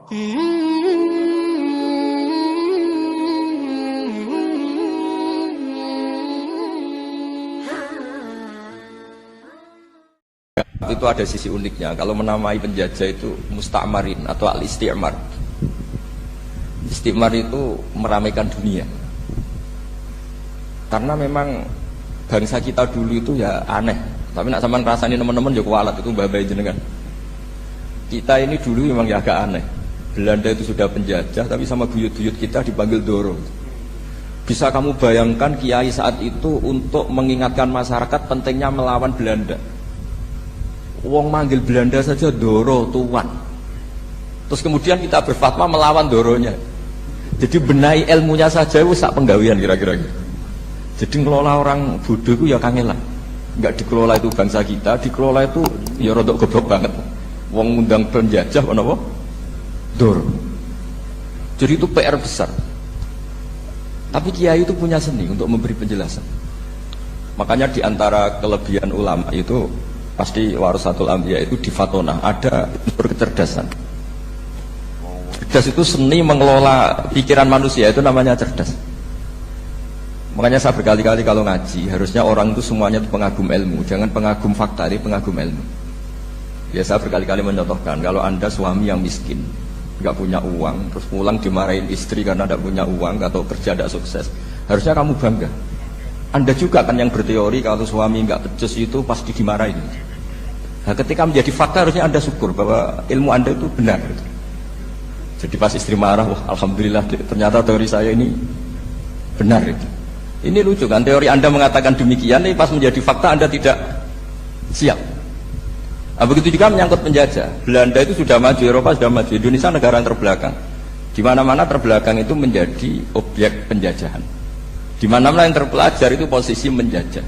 Itu ada sisi uniknya. Kalau menamai penjajah itu musta'marin atau al-isti'mar. Isti'mar itu meramaikan dunia. Karena memang bangsa kita dulu itu ya aneh. Tapi nak sampean ngrasani teman-teman ya kualat itu mbah-mbah jenengan. Kita ini dulu memang ya agak aneh. Belanda itu sudah penjajah tapi sama buyut-buyut kita dipanggil Doro. Bisa kamu bayangkan kiai saat itu untuk mengingatkan masyarakat pentingnya melawan Belanda. Wong manggil Belanda saja Doro tuan. Terus kemudian kita berfatwa melawan Doronya. Jadi benahi ilmunya saja itu sak penggawean kira-kira. Jadi ngelola orang bodoh itu ya kangelan. Enggak dikelola itu bangsa kita, dikelola itu ya rodok goblok banget. Wong ngundang penjajah apa? Doro. Jadi itu PR besar. Tapi kiai itu punya seni untuk memberi penjelasan. Makanya di antara kelebihan ulama itu pasti warasatul anbiya itu di Fatona ada berkecerdasan. Cerdas itu seni mengelola pikiran manusia, itu namanya cerdas. Makanya saya berkali-kali kalau ngaji harusnya orang itu semuanya itu pengagum ilmu, jangan pengagum fakta, ini pengagum ilmu. Ya saya berkali-kali mencontohkan kalau anda suami yang miskin, nggak punya uang, terus pulang dimarahin istri karena tidak punya uang atau kerja tidak sukses, harusnya kamu bangga. Anda juga kan yang berteori kalau suami nggak becus itu pasti dimarahin. Nah, ketika menjadi fakta harusnya anda syukur bahwa ilmu anda itu benar. Jadi pas istri marah, wah alhamdulillah ternyata teori saya ini benar. Ini lucu kan, teori anda mengatakan demikian, tapi pas menjadi fakta anda tidak siap. Nah, begitu juga menyangkut penjajah. Belanda itu sudah maju, Eropa sudah maju, Indonesia negara yang terbelakang. Di mana-mana terbelakang itu menjadi objek penjajahan. Di mana-mana yang terpelajar itu posisi menjajah.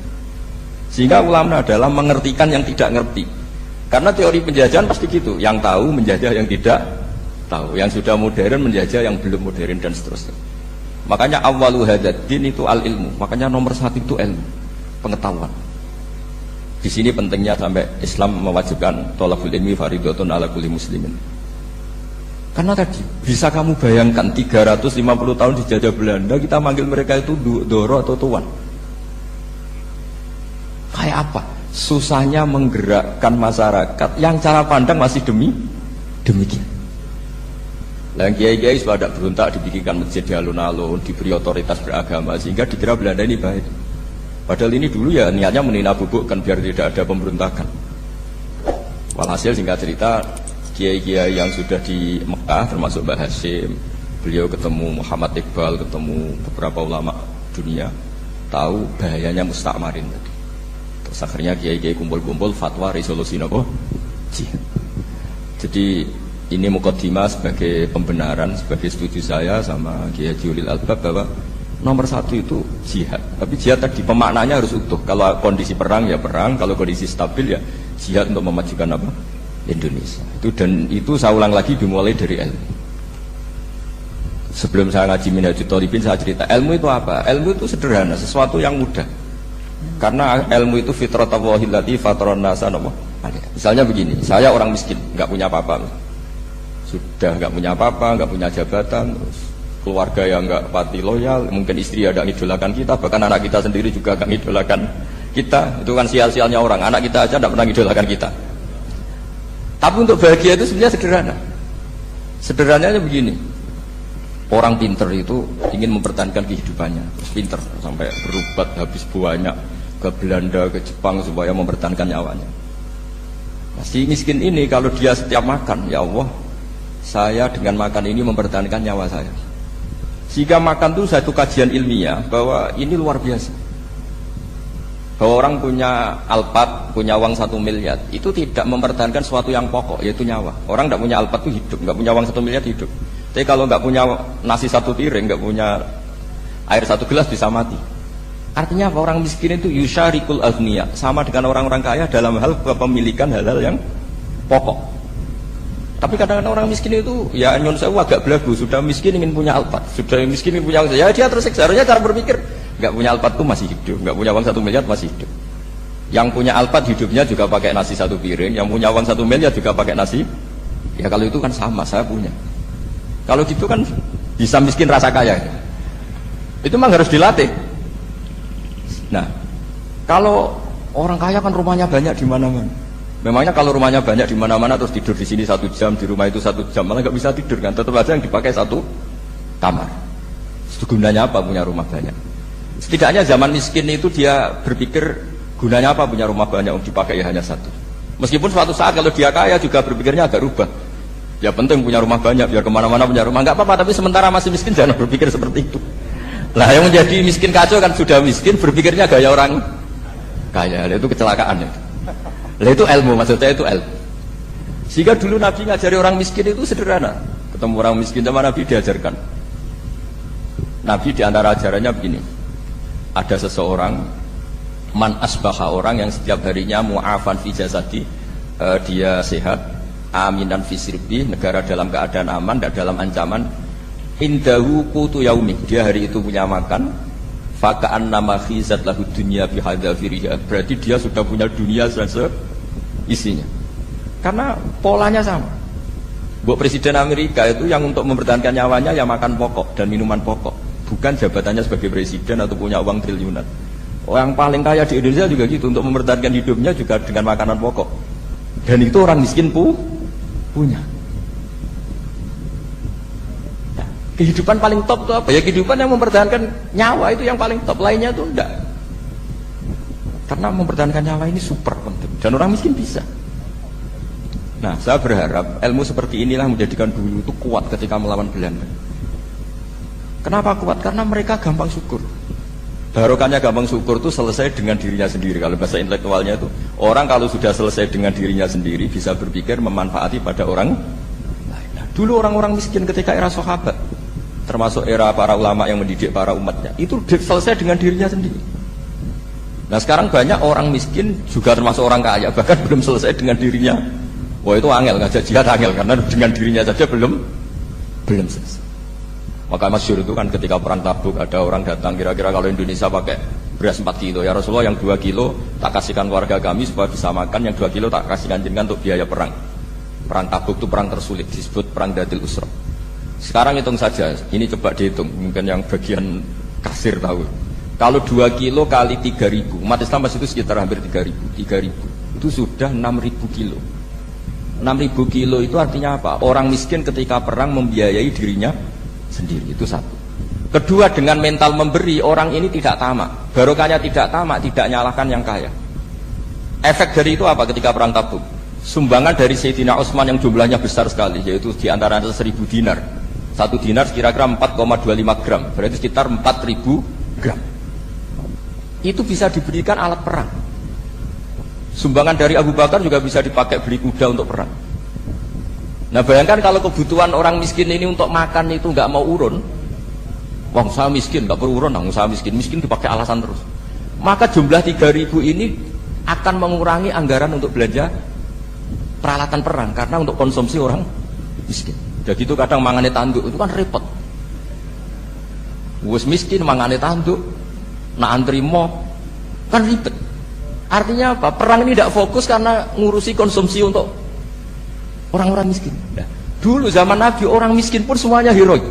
Sehingga ulama adalah mengertikan yang tidak ngerti. Karena teori penjajahan pasti gitu, yang tahu menjajah yang tidak tahu, yang sudah modern menjajah yang belum modern dan seterusnya. Makanya awwalu hadzal-din itu al-ilmu. Makanya nomor satu itu ilmu, pengetahuan. Di sini pentingnya sampai Islam mewajibkan thalabul ilmi fardhatun ala kulli muslimin. Karena tadi bisa kamu bayangkan 350 tahun dijajah Belanda, kita manggil mereka itu Doro atau tuan. Kayak apa? Susahnya menggerakkan masyarakat yang cara pandang masih demikian. Yang kiai-kiai sudah berontak dibikinkan masjid di alun-alun, diberi otoritas beragama sehingga dikira Belanda ini baik. Padahal ini dulu ya niatnya menina bubukkan biar tidak ada pemberontakan. Walhasil singkat cerita, kiai-kiai yang sudah di Mekah termasuk Mbah Hasyim, beliau ketemu Muhammad Iqbal, ketemu beberapa ulama dunia, tahu bahayanya musta'marin tadi. Terus akhirnya kiai-kiai kumpul-kumpul fatwa resolusi apa? Jihad. Jadi ini mukaddimah sebagai pembenaran, sebagai setuju saya sama Kiai Julil Albab bahwa nomor satu itu jihad. Tapi jihad tadi pemaknanya harus utuh. Kalau kondisi perang ya perang, kalau kondisi stabil ya jihad untuk memajukan apa? Indonesia. Itu saya ulang lagi dimulai dari ilmu. Sebelum saya ngaji Minhajul Thalibin saya cerita ilmu itu apa? Ilmu itu sederhana, sesuatu yang mudah. Karena ilmu itu fitratallahi allati fataran nasa. Misalnya begini, saya orang miskin, nggak punya apa-apa, sudah nggak punya apa-apa, nggak punya jabatan, terus keluarga yang nggak pati loyal, mungkin istri ada ngidolakan kita, bahkan anak kita sendiri juga nggak ngidolakan kita. Itu kan sial-sialnya orang, anak kita aja nggak pernah ngidolakan kita. Tapi untuk bahagia itu sebenarnya sederhana. Sederhananya begini, orang pinter itu ingin mempertahankan kehidupannya, terus pinter sampai berubat habis banyak ke Belanda, ke Jepang supaya mempertahankan nyawanya. Nah, si miskin ini kalau dia setiap makan, ya Allah, saya dengan makan ini mempertahankan nyawa saya. Jika makan itu satu kajian ilmiah bahwa ini luar biasa. Bahwa orang punya alpat, punya uang 1 miliar, itu tidak mempertahankan sesuatu yang pokok, yaitu nyawa. Orang tidak punya alpat itu hidup, nggak punya uang 1 miliar hidup. Tapi kalau nggak punya nasi 1 piring, nggak punya air 1 gelas bisa mati. Artinya apa? Orang miskin itu yusyarikul aghniya, sama dengan orang-orang kaya dalam hal kepemilikan hal-hal yang pokok. Tapi kadang-kadang orang miskin itu ya nyun sewu agak belagu, sudah miskin ingin punya alpat, sudah miskin ingin punya uang, ya dia tersiksa. Harusnya cara berpikir, nggak punya alpat itu masih hidup, nggak punya uang 1 miliar masih hidup. Yang punya alpat hidupnya juga pakai nasi 1 piring, yang punya uang 1 miliar juga pakai nasi. Ya kalau itu kan sama, saya punya. Kalau gitu kan bisa miskin rasa kaya. Itu memang harus dilatih. Nah, kalau orang kaya kan rumahnya banyak di mana-mana. Memangnya kalau rumahnya banyak di mana-mana terus tidur di sini 1 jam, di rumah itu 1 jam, malah nggak bisa tidur kan? Tetap aja yang dipakai 1 kamar. Itu gunanya apa punya rumah banyak? Setidaknya zaman miskin itu dia berpikir gunanya apa punya rumah banyak yang dipakai hanya 1. Meskipun suatu saat kalau dia kaya juga berpikirnya agak rubah. Ya penting punya rumah banyak biar kemana-mana punya rumah, nggak apa-apa. Tapi sementara masih miskin jangan berpikir seperti itu. Lah yang menjadi miskin kacau kan sudah miskin berpikirnya gaya orang kaya. Itu kecelakaan itu. Lah itu ilmu, maksudnya itu ilmu. Sehingga dulu Nabi ngajari orang miskin itu sederhana. Ketemu orang miskin sama Nabi diajarkan. Nabi diantara ajarannya begini. Ada seseorang man asbaha, orang yang setiap harinya mu'afan fi jasadi, dia sehat, aminan fi sirbi, negara dalam keadaan aman, tidak dalam ancaman. Indahu qutu yaumi, dia hari itu punya makan. Faka'an nama khizat lahu dunya bihadzafiriha, berarti dia sudah punya dunia isinya. Karena polanya sama. Buat Presiden Amerika itu yang untuk mempertahankan nyawanya ya makan pokok dan minuman pokok, bukan jabatannya sebagai presiden atau punya uang triliunan. Orang paling kaya di Indonesia juga gitu, untuk mempertahankan hidupnya juga dengan makanan pokok. Dan itu orang miskin punya. Nah, kehidupan paling top itu apa? Ya kehidupan yang mempertahankan nyawa itu yang paling top, lainnya itu enggak. Karena mempertahankan nyawa ini super penting dan orang miskin bisa. Nah, saya berharap ilmu seperti inilah menjadikan dulu itu kuat ketika melawan Belanda. Kenapa kuat? Karena mereka gampang syukur. Barokahnya gampang syukur itu selesai dengan dirinya sendiri. Kalau bahasa intelektualnya itu, orang kalau sudah selesai dengan dirinya sendiri bisa berpikir memanfaati pada orang lain. Nah, dulu orang-orang miskin ketika era sahabat, termasuk era para ulama yang mendidik para umatnya, itu selesai dengan dirinya sendiri. Nah sekarang banyak orang miskin juga termasuk orang kaya, bahkan belum selesai dengan dirinya. Wah itu angel, ngajak jihad angel, karena dengan dirinya saja belum selesai. Maka masyhur itu kan ketika perang Tabuk, ada orang datang, kira-kira kalau Indonesia pakai beras 4 kilo, ya Rasulullah yang 2 kilo tak kasihkan keluarga kami supaya bisa makan, yang 2 kilo tak kasihkan jenengan untuk biaya perang. Perang Tabuk itu perang tersulit, disebut perang Dhatil Usra. Sekarang hitung saja, ini coba dihitung, mungkin yang bagian kasir tahu. Kalau 2 kilo kali 3.000, umat Islam masih itu sekitar hampir 3.000. 3.000 itu sudah 6.000 kilo. 6.000 kilo itu artinya apa? Orang miskin ketika perang membiayai dirinya sendiri, itu satu. Kedua, dengan mental memberi, orang ini tidak tamak. Barokahnya tidak tamak, tidak nyalahkan yang kaya. Efek dari itu apa ketika perang Tabuk? Sumbangan dari Sayyidina Utsman yang jumlahnya besar sekali, yaitu di antara 1.000 dinar. 1 dinar kira-kira 4,25 gram, berarti sekitar 4.000 gram. Itu bisa diberikan alat perang. Sumbangan dari Abu Bakar juga bisa dipakai beli kuda untuk perang. Nah bayangkan kalau kebutuhan orang miskin ini untuk makan itu nggak mau urun. Wah saya miskin, nggak perlu urun, saya miskin dipakai alasan terus. Maka jumlah 3.000 ini akan mengurangi anggaran untuk belanja peralatan perang, karena untuk konsumsi orang miskin. Jadi itu kadang mangane tanduk itu kan repot. Wes miskin mangane tanduk, nak antri mo kan ribet. Artinya apa? Perang ini tidak fokus karena ngurusi konsumsi untuk orang-orang miskin. Nah, dulu zaman Nabi orang miskin pun semuanya heroik.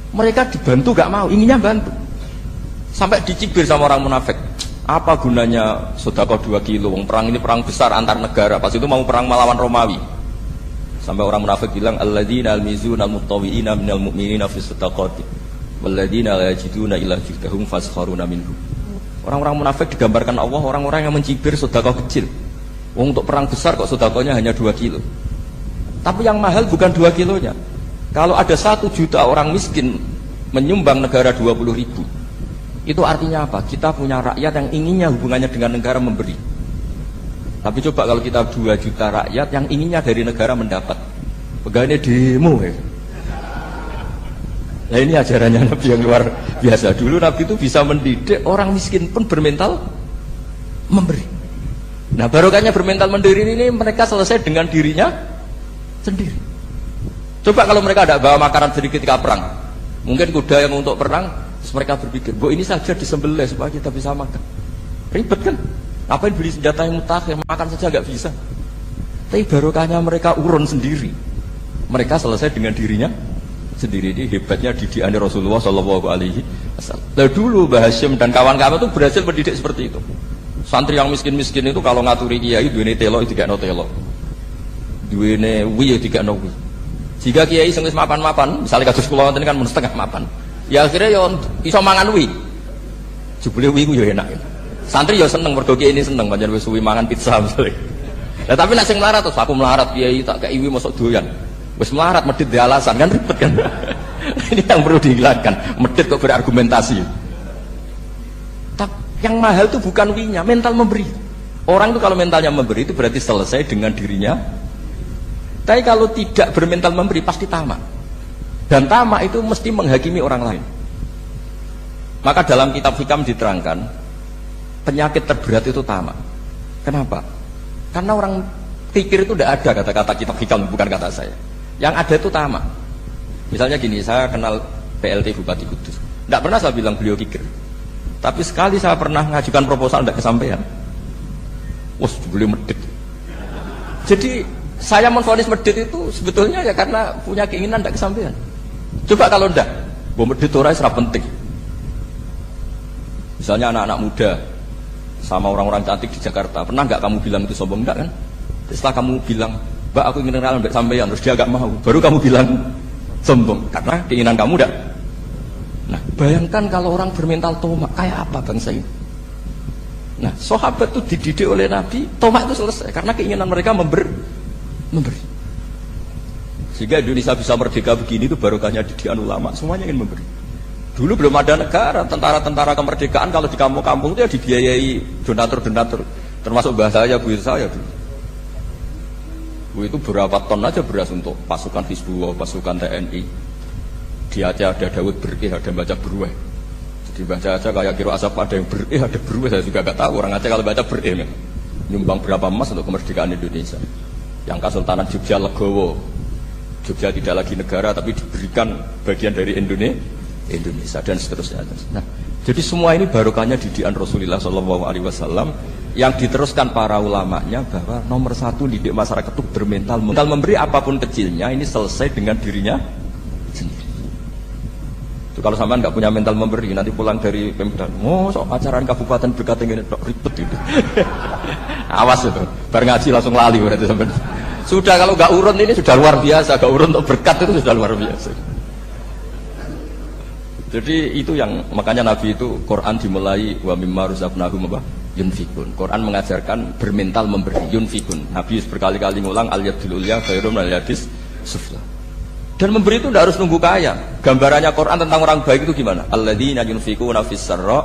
Mereka dibantu gak mau, inginnya bantu. Sampai dicibir sama orang munafik. Apa gunanya sedekah 2 kilo? Perang ini perang besar antar negara. Pas itu mau perang melawan Romawi. Sampai orang munafik bilang alladzina almizuna almuttawiina minal mu'minina fi sadaqati walladzina la yajiduna illa juhdahum faskharuna minhum. Orang-orang munafik digambarkan Allah orang-orang yang mencibir sedekah kecil. Untuk perang besar kok sedekahnya hanya 2 kilo. Tapi yang mahal bukan 2 kilonya. Kalau ada 1 juta orang miskin menyumbang negara 20.000, itu artinya apa? Kita punya rakyat yang inginnya hubungannya dengan negara memberi. Tapi coba kalau kita 2 juta rakyat yang inginnya dari negara mendapat, pegawainya demo ya. Nah ini ajarannya Nabi yang luar biasa. Dulu Nabi itu bisa mendidik orang miskin pun bermental memberi. Nah barokahnya bermental mandiri ini mereka selesai dengan dirinya sendiri. Coba kalau mereka tidak bawa makanan sedikit ketika perang, mungkin kuda yang untuk perang, mereka berpikir, bu ini saja disembelih supaya kita bisa makan. Ribet kan? Ngapain beli senjata yang mutakhir, makan saja nggak bisa. Tapi barokahnya mereka urun sendiri. Mereka selesai dengan dirinya sendiri. Ini hebatnya didikan Rasulullah Shallallahu Alaihi Wasallam. Nah dulu Mbah Hasyim dan kawan-kawan itu berhasil mendidik seperti itu. Santri yang miskin-miskin itu kalau ngaturi kiai duwene telo itu gak no telo, duwene wi itu gak no wi. Jika kiai sing wis mapan-mapan, misalnya kados kula wonten kan mun setengah mapan, ya akhirnya yo iso mangan wi. Jebule wi ku yo enak. Santri yo seneng mergo kiai ini seneng pancen wis suwi mangan pizza misalnya. Nah, tapi nek sing melarat terus aku melarat kiai tak kei wi mosok doyan. Wis melarat medhit di alasan kan ribet kan. Ini yang perlu dihilangkan. Medhit kok berargumentasi. Yang mahal itu bukan winya, mental memberi. Orang itu kalau mentalnya memberi itu berarti selesai dengan dirinya. Tapi kalau tidak bermental memberi pasti tamak. Dan tamak itu mesti menghakimi orang lain. Maka dalam kitab hikam diterangkan penyakit terberat itu tamak. Kenapa? Karena orang pikir itu tidak ada kata-kata kitab hikam, bukan kata saya. Yang ada itu tamak. Misalnya gini, saya kenal PLT Bupati Kudus. Tidak pernah saya bilang beliau kikir. Tapi sekali saya pernah ngajukan proposal tidak kesampaian. Wah, beliau medit. Jadi saya menvonis medit itu sebetulnya ya karena punya keinginan tidak kesampaian. Coba kalau tidak, medit orang serap penting. Misalnya anak-anak muda sama orang-orang cantik di Jakarta, pernah nggak kamu bilang itu sombong? Enggak kan? Setelah kamu bilang, Mbak aku ingin kenalan mbak sampean, terus dia nggak mau, baru kamu bilang sombong karena keinginan kamu enggak. Nah, bayangkan kalau orang bermental tomak kayak apa bangsa ini. Nah, sahabat itu dididik oleh Nabi, tomak itu selesai karena keinginan mereka memberi. Sehingga Indonesia bisa merdeka begini itu barokahnya didikan ulama, semuanya ingin memberi. Dulu belum ada negara, tentara-tentara kemerdekaan kalau di kampung-kampung itu ya dibiayai donatur-donatur. Termasuk bahasa saya, bu saya dulu. Bu itu berapa ton aja beras untuk pasukan Hizbullah, pasukan TNI. Di Aceh ada Daud Berih, ada baca Berweh. Jadi baca aja kayak kira asap ada yang Berih, ada Berweh, saya juga gak tahu. Orang Aceh kalau baca Berih, nyumbang berapa emas untuk kemerdekaan Indonesia. Yang Kesultanan Jogja Legowo, Jogja tidak lagi negara tapi diberikan bagian dari Indonesia dan seterusnya. Nah, jadi semua ini barokahnya didikan Rasulullah SAW yang diteruskan para ulamanya bahwa nomor satu didik masyarakat itu bermental memberi apapun kecilnya ini selesai dengan dirinya sendiri. Itu kalau sampean nggak punya mental memberi nanti pulang dari Pemda, sok acaraan kabupaten berkata ini ribet itu. Awas itu, bar ngaji langsung lali berarti sampean. Sudah kalau nggak urun ini sudah luar biasa, nggak urun untuk berkat itu sudah luar biasa. Jadi itu yang makanya Nabi itu Quran dimulai wa mimma razaqnahum yunfikun. Quran mengajarkan bermental memberi yunfikun. Nabi berkali-kali ngulang al yadul ulya khairum al yadis sufla. Dan memberi itu tidak harus nunggu kaya. Gambarannya Quran tentang orang baik itu gimana? Alladzina yunfikuna fis sarra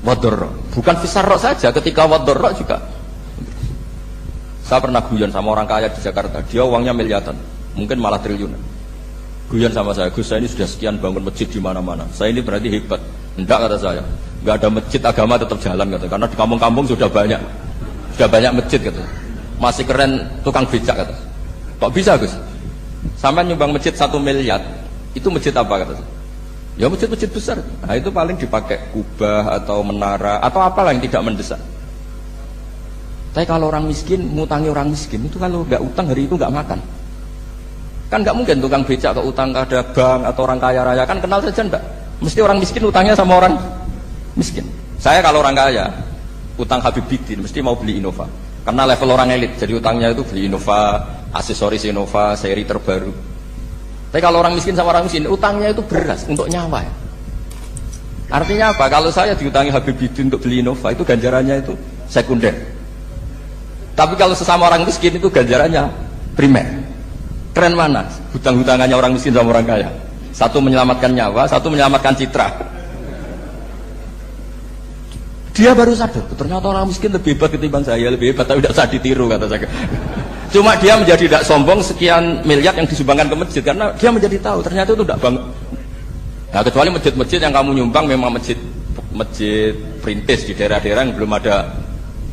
wa dharra. Bukan fis sarra saja, ketika wa dharra juga. Saya pernah guyon sama orang kaya di Jakarta, dia uangnya miliaran, mungkin malah triliunan. Guyon sama saya, Gus saya ini sudah sekian bangun masjid di mana-mana. Saya ini berarti hebat. Enggak kata saya, enggak ada masjid agama tetap jalan kata. Karena di kampung-kampung sudah banyak masjid kata. Masih keren tukang becak kata. Kok bisa Gus? Sampai nyumbang masjid 1 miliar, itu masjid apa kata? Ya masjid-masjid besar. Nah itu paling dipakai kubah atau menara atau apalah yang tidak mendesak. Tapi kalau orang miskin, ngutangi orang miskin itu kalau nggak utang hari itu nggak makan. Kan nggak mungkin tukang becak ke utang ada bank atau orang kaya raya kan kenal saja enggak. Mesti orang miskin utangnya sama orang miskin. Saya kalau orang kaya utang Habib Bidin mesti mau beli Innova. Karena level orang elit, jadi utangnya itu beli Innova, aksesoris Innova, seri terbaru. Tapi kalau orang miskin sama orang miskin, utangnya itu beras untuk nyawa. Artinya apa? Kalau saya diutangi Habib Bidin untuk beli Innova, itu ganjarannya itu sekunder. Tapi kalau sesama orang miskin itu ganjarannya primer. Keren mana? Hutang-hutangannya orang miskin sama orang kaya. Satu menyelamatkan nyawa, satu menyelamatkan citra. Dia baru sadar, ternyata orang miskin lebih hebat ketimbang saya, lebih hebat tapi tidak usah ditiru kata saya. Cuma dia menjadi tidak sombong sekian miliar yang disumbangkan ke masjid karena dia menjadi tahu ternyata itu tidak bang. Nah kecuali masjid-masjid yang kamu nyumbang memang masjid perintis di daerah-daerah yang belum ada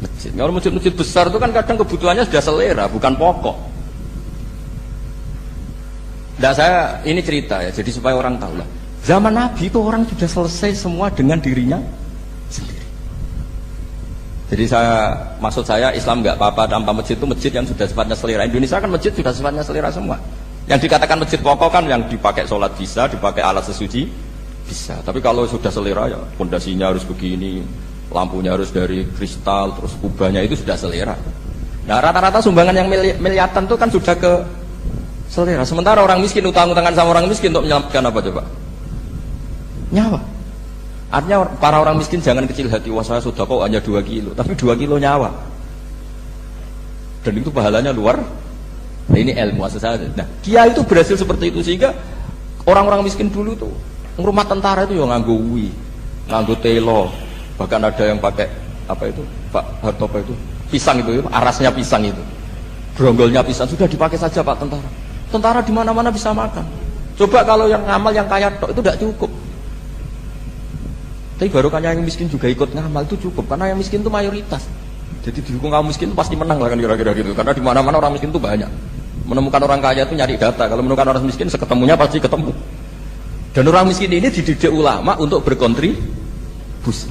masjid. Kalau masjid-masjid besar itu kan kadang kebutuhannya sudah selera, bukan pokok. Nah saya ini cerita ya, jadi supaya orang tahu lah. Zaman Nabi itu orang sudah selesai semua dengan dirinya sendiri. Jadi maksud saya Islam nggak apa-apa tanpa masjid itu masjid yang sudah sifatnya selera. Indonesia kan masjid sudah sifatnya selera semua. Yang dikatakan masjid pokok kan yang dipakai sholat bisa, dipakai alat sesuci bisa. Tapi kalau sudah selera ya pondasinya harus begini, lampunya harus dari kristal, terus kubahnya itu sudah selera. Nah rata-rata sumbangan yang miliatan itu kan sudah ke selera. Sementara orang miskin utang-utangan sama orang miskin untuk menyelamatkan apa coba? Nyawa. Artinya para orang miskin jangan kecil hati, wah saya sudah kok hanya 2 kilo, tapi 2 kilo nyawa. Dan itu pahalanya luar. Nah ini ilmu asal. Nah Kia itu berhasil seperti itu sehingga orang-orang miskin dulu tuh rumah tentara itu ya nganggo ui, nganggo telo, bahkan ada yang pakai apa itu Pak Hartopo itu pisang itu, arasnya pisang itu, gronggolnya pisang sudah dipakai saja Pak tentara. Tentara di mana-mana bisa makan. Coba kalau yang ngamal yang kaya tok itu tidak cukup. Tapi barokahnya yang miskin juga ikut ngamal itu cukup karena yang miskin itu mayoritas. Jadi didukung kaum miskin itu pasti menang lah kan kira-kira gitu. Karena di mana-mana orang miskin itu banyak. Menemukan orang kaya itu nyari data. Kalau menemukan orang miskin seketemunya pasti ketemu. Dan orang miskin ini dididik ulama untuk berkontribusi.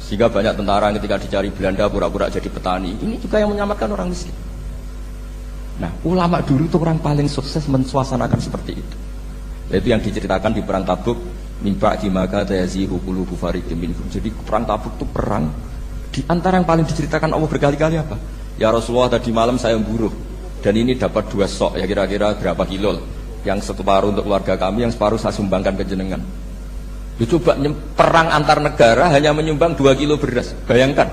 Sehingga banyak tentara ketika dicari Belanda pura-pura jadi petani. Ini juga yang menyelamatkan orang miskin. Nah, ulama dulu itu orang paling sukses mensuasanakan seperti itu. Yaitu yang diceritakan di perang Tabuk, mimpa di maka tayazihu qulubu fariqin minhum. Jadi perang Tabuk itu perang di antara yang paling diceritakan Allah berkali-kali apa? Ya Rasulullah tadi malam saya buruh dan ini dapat 2 sok ya kira-kira berapa kilo? Yang separuh untuk keluarga kami, yang separuh saya sumbangkan ke jenengan. Coba perang antar negara hanya menyumbang 2 kilo beras, bayangkan.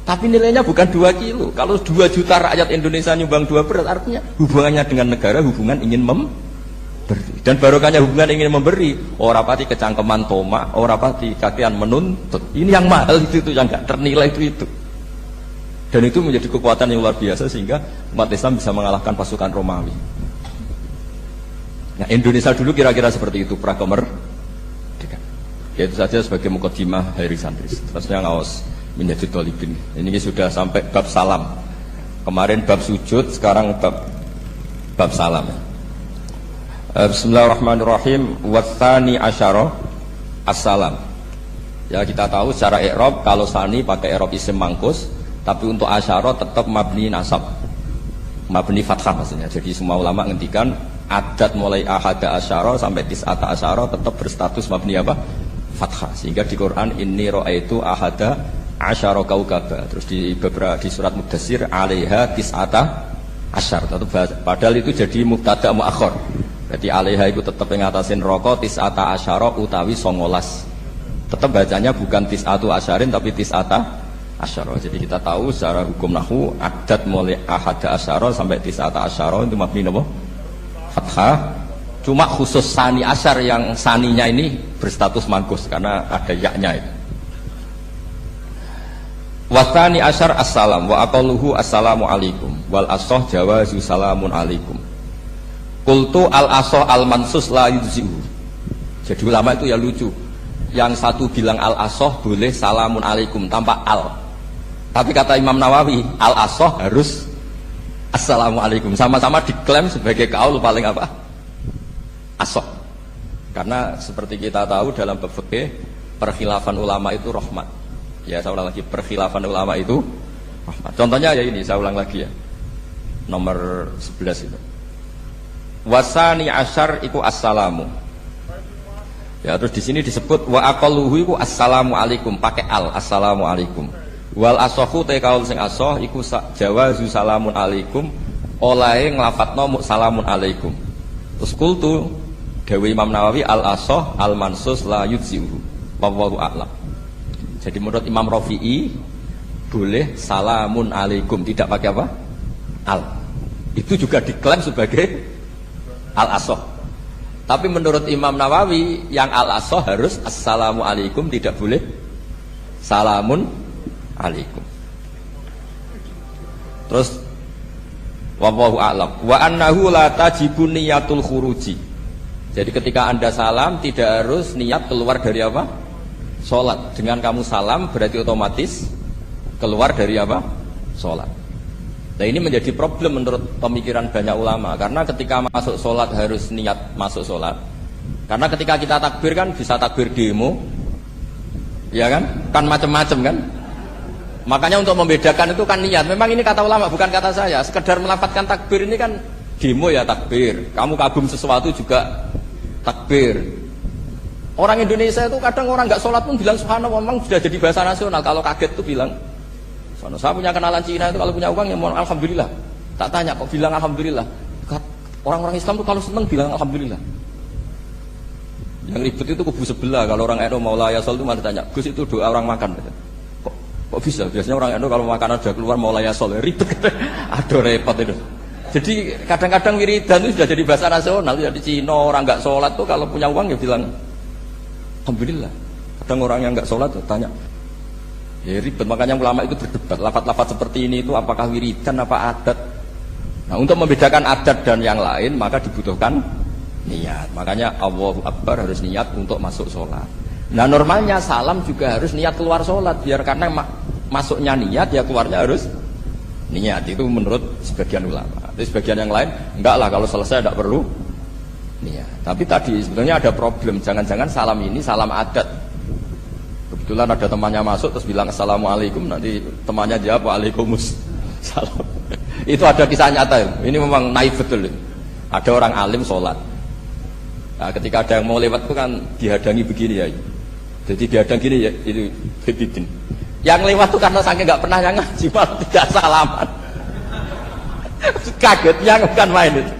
Tapi nilainya bukan 2 kilo. Kalau 2 juta rakyat Indonesia nyumbang 2 beras, artinya hubungannya dengan negara hubungan ingin memberi. Dan barokahnya hubungan ingin memberi, ora pati kecangkeman tomak, ora pati kakean menuntut. Ini yang mahal itu yang nggak ternilai itu. Dan itu menjadi kekuatan yang luar biasa sehingga umat Islam bisa mengalahkan pasukan Romawi. Nah Indonesia dulu kira-kira seperti itu prakemer. Ya itu saja sebagai mukadimah Hairi Santris. Terusnya ngawas Minhajul Thalibin. Ini sudah sampai bab salam. Kemarin bab sujud, sekarang bab salam. Bismillahirrahmanirrahim. Watsani asyara assalam. Ya kita tahu secara i'rab kalau sani pakai i'rab isim mangkus, tapi untuk asyara tetap mabni nasab. Mabni fathah maksudnya. Jadi semua ulama ngendikan adat mulai ahada asyara sampai tis'ata asyara tetap berstatus mabni apa? Fathah. Sehingga di Quran inni ra'aitu ahada asyara kaukaba. Terus di beberapa di surat Mudassir 'alaiha tis'ata asyar. Padahal itu jadi mubtada muakhir. Berarti 'alaiha itu tetap ngatasin roko tis'ata asyara utawi 19. Tetap bacanya bukan tis'atu asyarin tapi tis'ata asyara. Jadi kita tahu secara hukum nahwu adat mulai ahada asyara sampai tis'ata asyara itu mabni apa? Fathah. Cuma khusus sani asyar yang saninya ini berstatus mangkus karena ada yaknya itu. Wasani asyar assalam wa aqalluhu assalamu alaikum wal asoh jawazu salamun alaikum. Qultu al asoh al mansus la yujzi'u. Jadi ulama itu ya lucu. Yang satu bilang al asoh boleh salamun alaikum tanpa al. Tapi kata Imam Nawawi al asoh harus assalamu alaikum. Sama-sama diklaim sebagai kaul paling apa? Asoh. Karena seperti kita tahu dalam bab fikih perkhilafan ulama itu rahmat. Ya saya ulang lagi, perkhilafan ulama itu rahmat. Contohnya ya ini, saya ulang lagi ya. Nomor 11 itu. Wasani asyar iku assalamu. Ya terus di sini disebut wa aqalluhu iku assalamu alaikum pakai al assalamu alaikum. Wal asohu te kaul sing asoh iku jawazu salamun alaikum olahe nglafatno salamun alaikum. Terus kultu Dewi Imam Nawawi al asoh al mansus la yujzi'u wallahu a'lam. Jadi menurut Imam Rafi'i boleh salamun alaikum tidak pakai apa? Al. Itu juga diklaim sebagai al asoh. Tapi menurut Imam Nawawi yang al asoh harus assalamu alaikum, tidak boleh salamun alaikum. Terus wallahu a'lam wa annahu la tajibu niyatul khuruji. Jadi ketika Anda salam tidak harus niat keluar dari apa? Salat. Dengan kamu salam berarti otomatis keluar dari apa? Salat. Nah ini menjadi problem menurut pemikiran banyak ulama karena ketika masuk salat harus niat masuk salat. Karena ketika kita takbir kan bisa takbir demo. Ya kan? Kan macam-macam kan? Makanya untuk membedakan itu kan niat. Memang ini kata ulama bukan kata saya. Sekedar melafadzkan takbir ini kan Demo ya takbir, kamu kagum sesuatu juga takbir. Orang Indonesia itu kadang orang nggak sholat pun bilang subhanallah, memang sudah jadi bahasa nasional. Kalau kaget tuh bilang, saya punya kenalan Cina itu kalau punya uang ya mohon alhamdulillah. Tak tanya kok bilang alhamdulillah. Orang-orang Islam tuh kalau seneng bilang alhamdulillah. Yang ribet itu kubu sebelah. Kalau orang NU mau layasol itu malah tanya, Gus itu doa orang makan. Kok bisa? Biasanya orang NU kalau makanan sudah keluar mau layasol, ribet. Aduh repot itu. Jadi kadang-kadang wiridan itu sudah jadi bahasa nasional. Jadi Cina orang nggak sholat tuh kalau punya uang ya bilang alhamdulillah. Kadang orang yang nggak sholat tuh tanya, ya ribet. Makanya ulama itu berdebat. Lafaz-lafaz seperti ini itu apakah wiridan apa adat? Nah untuk membedakan adat dan yang lain maka dibutuhkan niat. Makanya Allahu Akbar harus niat untuk masuk sholat. Nah normalnya salam juga harus niat keluar sholat. Biar karena masuknya niat ya keluarnya harus niat. Itu menurut sebagian ulama. Tapi sebagian yang lain enggak lah, kalau selesai tidak perlu niat. Tapi tadi sebetulnya ada problem. Jangan-jangan salam ini salam adat. Kebetulan ada temannya masuk terus bilang assalamualaikum, nanti temannya jawab waalaikumsalam. Itu ada kisah nyata. Ini memang naif betul. Ada orang alim sholat. Nah, ketika ada yang mau lewat itu kan dihadangi begini ya. Jadi dihadang gini ya, itu bibin. Yang lewat itu karena saking nggak pernah yang ngaji malah tidak salaman. Kagetnya bukan main itu.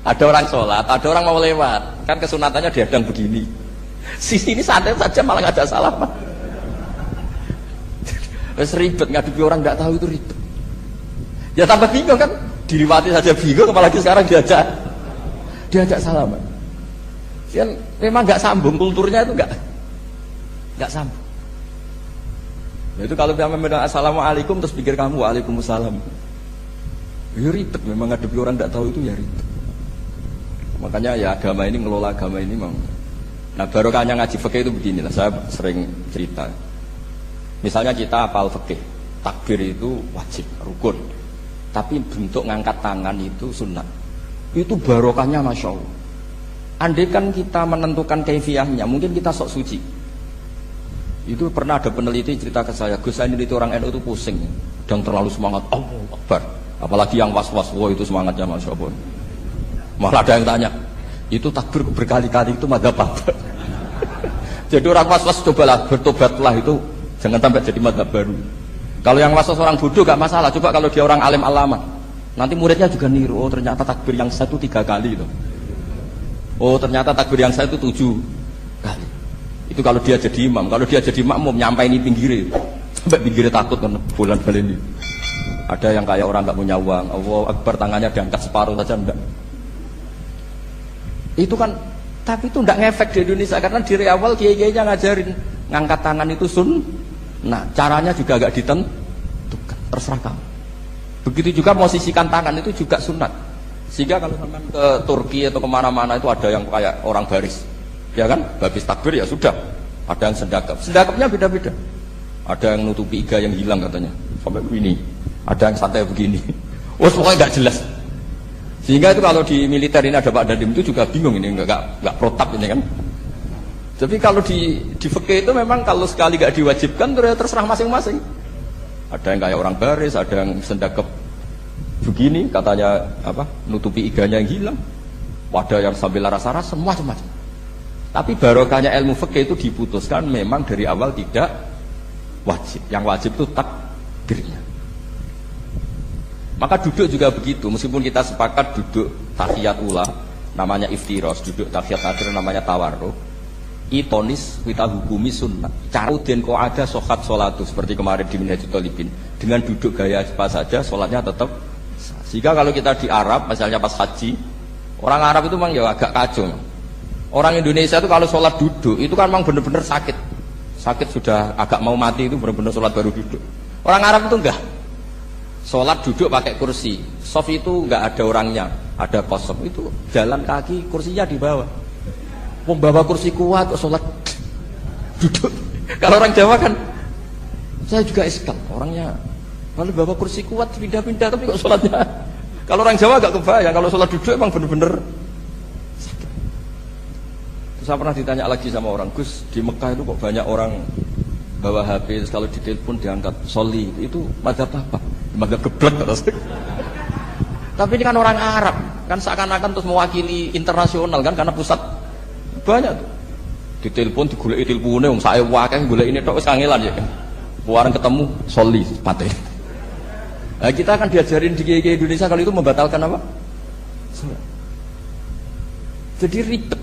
Ada orang sholat, ada orang mau lewat, kan kesunatannya dihadang begini. Sisi ini santai saja malah nggak ada salaman. Terus ribet, ngadepi orang nggak tahu itu ribet. Ya tambah bingung kan, diliwati saja bingung, apalagi sekarang diajak salaman. Kan memang nggak sambung, kulturnya itu nggak sambung. Nah, itu kalau memang bilang assalamualaikum terus pikir kamu waalaikumsalam. Ya ribet, memang ngadepi orang tidak tahu itu ya ribet. Makanya ya agama ini, ngelola agama ini memang. Nah barokahnya ngaji fikih itu beginilah, saya sering cerita. Misalnya kita hafal fikih, takbir itu wajib, rukun. Tapi bentuk ngangkat tangan itu sunnah. Itu barokahnya Masya Allah. Andai kan kita menentukan kaifiyahnya, mungkin kita sok suci. Itu pernah ada peneliti cerita ke saya, Gus saya itu orang NU itu pusing, dan terlalu semangat, Allahu Akbar. Apalagi yang was-was, wah itu semangatnya Masya Allah. Malah ada yang tanya, itu takbir berkali-kali itu madzhab apa? Jadi orang was-was cobalah bertobatlah itu, jangan sampai jadi madzhab baru. Kalau yang was-was orang bodoh gak masalah, coba kalau dia orang alim alamat, nanti muridnya juga niru, oh ternyata takbir yang satu 3 kali itu. Oh ternyata takbir yang satu 7 kali. Itu kalau dia jadi imam, kalau dia jadi makmum nyampai ini pinggir, sampai pinggirnya takut kan bulan-bulan ini. Ada yang kayak orang nggak punya uang, Allahu Akbar tangannya diangkat separuh saja enggak. Itu kan, tapi itu enggak ngefek di Indonesia karena dari awal kiai-kiainya ngajarin ngangkat tangan itu nah caranya juga agak ditentukan, terserah kamu. Begitu juga posisikan tangan itu juga sunat. Sehingga kalau sampai ke Turki atau kemana-mana itu ada yang kayak orang baris, ya kan? Habis takbir ya sudah. Ada yang sendakapnya beda-beda. Ada yang nutupi iga yang hilang katanya sampai ini. Ada yang santai begini, pokoknya nggak jelas. Sehingga itu kalau di militer ini ada Pak Dandim itu juga bingung ini nggak protap ini kan. Tapi kalau di fikih itu memang kalau sekali nggak diwajibkan terserah masing-masing. Ada yang kayak orang baris, ada yang sendakep begini katanya apa nutupi iganya yang hilang. Ada yang sambil rasa-rasa macam-macam. Tapi barokahnya ilmu fikih itu diputuskan memang dari awal tidak wajib. Yang wajib itu takbirnya. Maka duduk juga begitu, meskipun kita sepakat duduk tahiyat ula namanya iftiros, duduk tahiyat akhir namanya tawarruk. Itonis kita hukumi sunnah. Carudin kok ada sohat solatu seperti kemarin di Minhajul Talibin. Dengan duduk gaya apa saja, sholatnya tetap. Sehingga kalau kita di Arab, misalnya pas haji, orang Arab itu memang ya agak kacau. Orang Indonesia itu kalau sholat duduk itu kan memang benar-benar sakit. Sakit sudah agak mau mati itu benar-benar sholat baru duduk. Orang Arab itu enggak. Sholat duduk pakai kursi, soft itu nggak ada orangnya, ada kosong itu jalan kaki, kursinya di bawah. Membawa kursi kuat, sholat duduk. Kalau orang Jawa kan, saya juga iskal, orangnya lalu bawa kursi kuat pindah-pindah tapi kok sholatnya. Kalau orang Jawa agak kebayang, kalau sholat duduk emang bener-bener sakit. Terus saya pernah ditanya lagi sama orang, Gus di Mekah itu kok banyak orang bawa HP, kalau ditelepon diangkat soli, itu madzhab apa? Madzhab geblek terus. Tapi ini kan orang Arab, kan seakan-akan terus mewakili internasional kan karena pusat banyak tuh. Ditelepon digoleki telepone wong sak akeh golek ini tok wis kangelan ya kan. Warang ketemu soli pate. Nah, kita akan diajarin di Indonesia kalau itu membatalkan apa? Salat. Jadi ribet.